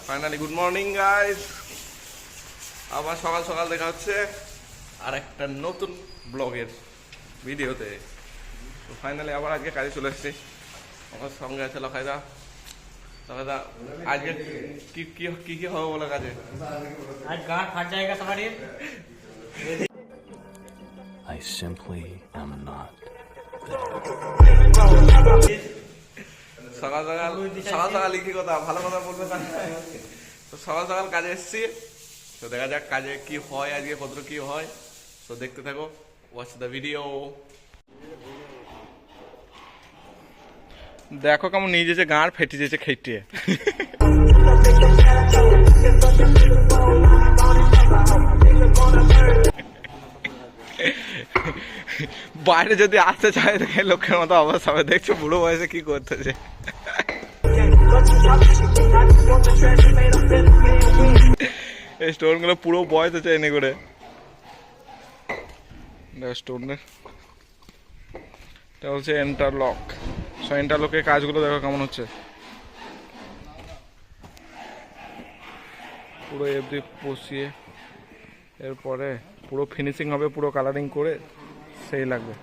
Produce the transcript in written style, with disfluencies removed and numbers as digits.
Finally good morning guys, আবার সকাল সকাল দেখা হচ্ছে আর একটা নতুন ব্লগের ভিডিওতে। তো ফাইনালি আবার আজকে কাজে চলে এসেছি। আমার সঙ্গে আছে লখাইদা। লখাইদা, আজকে কি কি কি কি হবে বলে কাজে? आज गांठ फट जाएगा तुम्हारी। I simply am not. সকাল সকাল সকাল সকাল কি কথা, ভালো কথা বলবে না। তো সকাল সকাল কাজে এসেছি, তো দেখা যাক কাজে কি হয়, আজকে কত কি হয়। তো দেখতে থাকো, ওয়াচ দ্য ভিডিও। দেখো কেমন নিয়ে যেছে, গাঁড় ফেটে যেছে খেটিয়ে। বাইরে যদি আসতে চায় দেখে লোকের মতো অবস্থা হবে। দেখছো বুড়ো বয়সে কি করতেছে। এই স্টোন গুলো পুরো বয়স হচ্ছে এনে করে। স্টোনের এটা হচ্ছে ইন্টারলক। সো ইন্টারলকের কাজগুলো দেখো কেমন হচ্ছে। পুরো এফডি বসিয়ে এরপরে পুরো ফিনিশিং হবে, পুরো কালারিং করে সেই লাগবে।